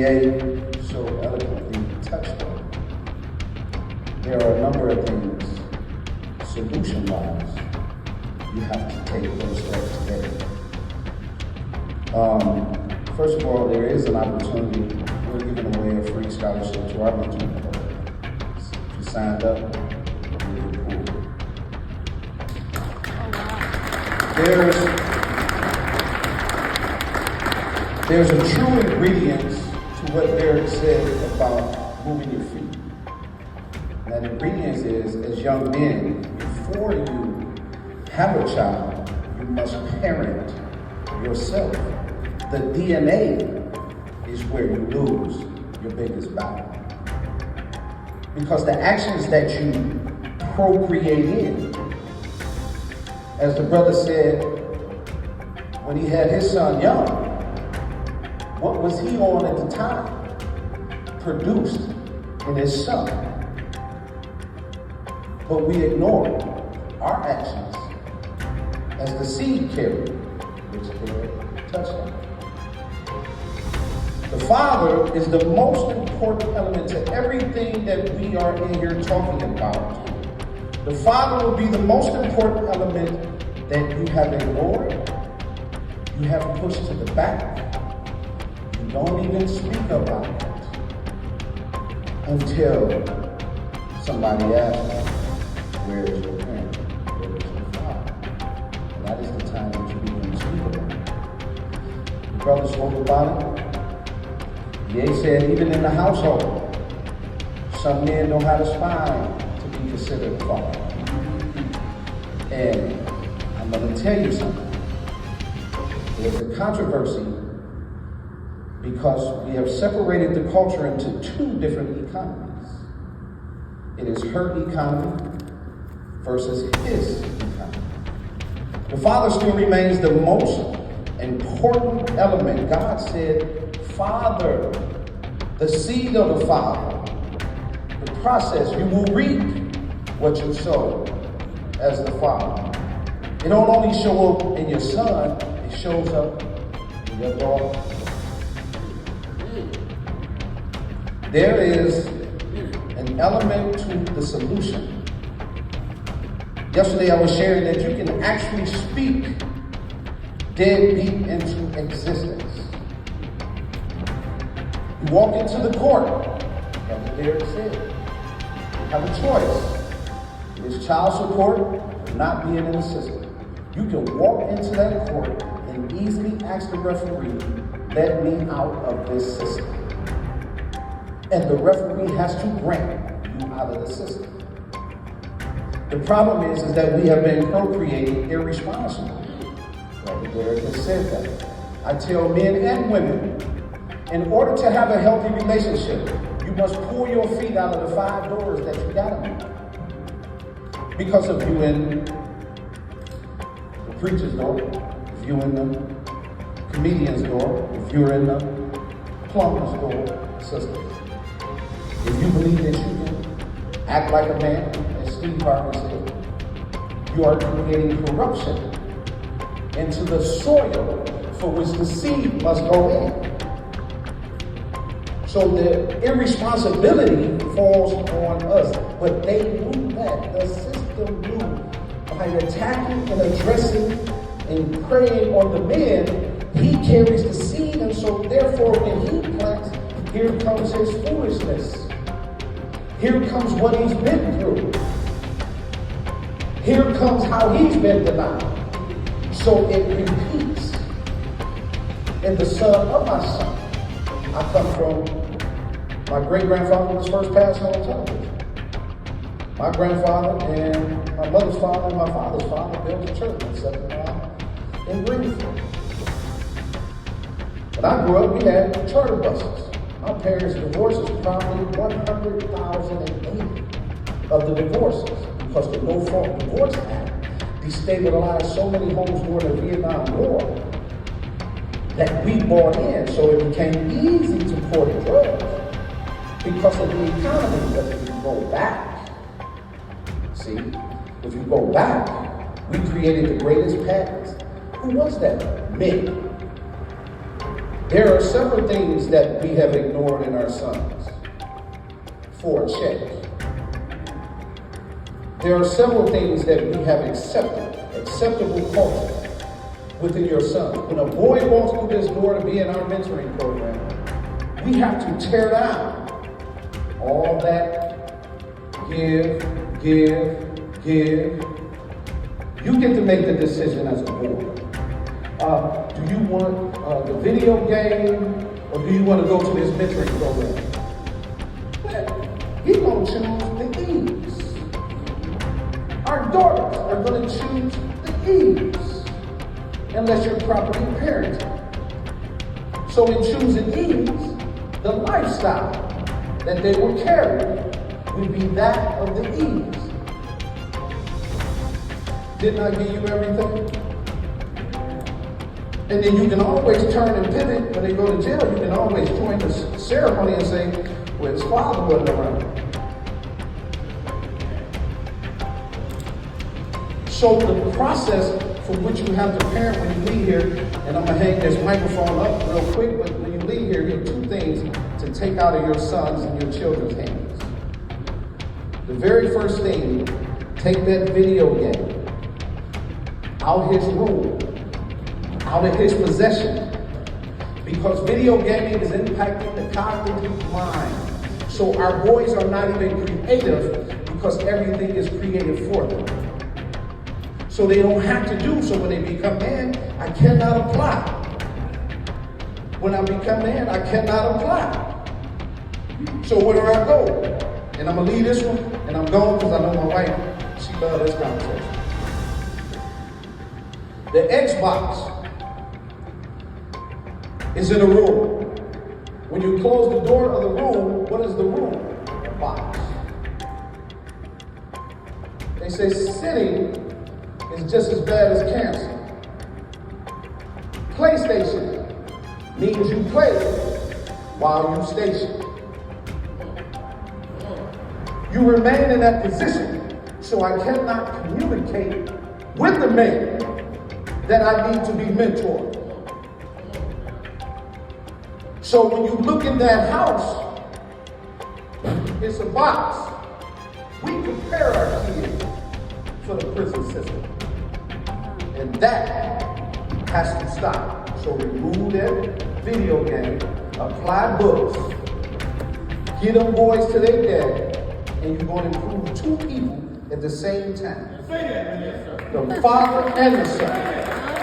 GA so eloquently touched on, there are a number of things, solution-wise, you have to take those steps today. First of all, there is an opportunity. We're giving away a free scholarship to our mentoring program. If you signed up, really cool. There's a true ingredient to what Derek said about moving your feet. And that ingredient is, as young men, before you have a child, you must parent yourself. The DNA is where you lose your biggest battle. Because the actions that you procreate in, as the brother said, when he had his son young, what was he on at the time? Produced in his son. But we ignore our actions as the seed carrier, which Derek touched on. The father is the most important element to everything that we are in here talking about. The father will be the most important element that you have ignored, you have pushed to the back, you don't even speak about it until somebody asks you, where is your parent? Where is your father? And that is the time that you begin to speak about it. The brother spoke about it. Ye said, even in the household, some men don't have a spine to be considered a father. And I'm going to tell you something. There's a controversy because we have separated the culture into two different economies. It is her economy versus his economy. The father still remains the most important element. God said, Father, the seed of the father, the process, you will reap what you sow as the father. It don't only show up in your son, it shows up in your daughter. There is an element to the solution. Yesterday I was sharing that you can actually speak deadbeat into existence. You walk into the court, as Derek said, you have a choice. It is child support or not being in the system. You can walk into that court and easily ask the referee, let me out of this system. And the referee has to grant you out of the system. The problem is that we have been procreating irresponsibly. Brother Derek has said that. I tell men and women, in order to have a healthy relationship, you must pull your feet out of the 5 doors that you got them in. Because if you in the preacher's door, if you in the comedian's door, if you're in the plumber's door, sisters, if you believe that you can act like a man, as Steve Harvey said, you are creating corruption into the soil for which the seed must go in. So the irresponsibility falls on us. But they knew that. The system knew by attacking and addressing and preying on the men, he carries the seed. And so therefore when he plants, here comes his foolishness. Here comes what he's been through. Here comes how he's been denied. So it repeats. And the son of my son, I come from, my great-grandfather was first pastor on television. My grandfather and my mother's father and my father's father built a church on 7th Mile in Greenfield. When I grew up, we had charter buses. My parents' divorces probably 100,080 of the divorces because the No-Fault Divorce Act destabilized so many homes during the Vietnam War that we bought in, so it became easy to pour the drugs because of the economy. But if you go back, see, if you go back, we created the greatest patents. Who was that? Men. There are several things that we have ignored in our sons for a check. There are several things that we have acceptable culture within your son. When a boy walks through this door to be in our mentoring program, we have to tear down all that give. You get to make the decision as a boy. Do you want the video game, or do you want to go to this mentoring program? He's going to choose the ease. Our daughters are going to choose the ease, unless you're properly parenting. So in choosing ease, the lifestyle that they will carry would be that of the ease. Didn't I give you everything? And then you can always turn and pivot when they go to jail. You can always join the ceremony and say, well, his father wasn't around. So the process for which you have to parent when you leave here, and I'm going to hang this microphone up real quick, but when you leave here, you have two things to take out of your sons and your children's hands. The very first thing, take that video game out his room, out of his possession, because video gaming is impacting the cognitive mind. So our boys are not even creative because everything is created for them. So they don't have to do. So when they become man, I cannot apply. When I become man, I cannot apply. So where do I go? And I'm going to leave this one, and I'm going because I know my wife, she loves this conversation. The Xbox is in a room. When you close the door of the room, what is the room? A box. They say sitting is just as bad as cancer. PlayStation means you play while you station. You remain in that position, so I cannot communicate with the man that I need to be mentored. So when you look in that house, it's a box. We prepare our kids for the prison system. And that has to stop. So remove that video game, apply books, get them boys to their dad, and you're going to improve two people at the same time. The father and the son.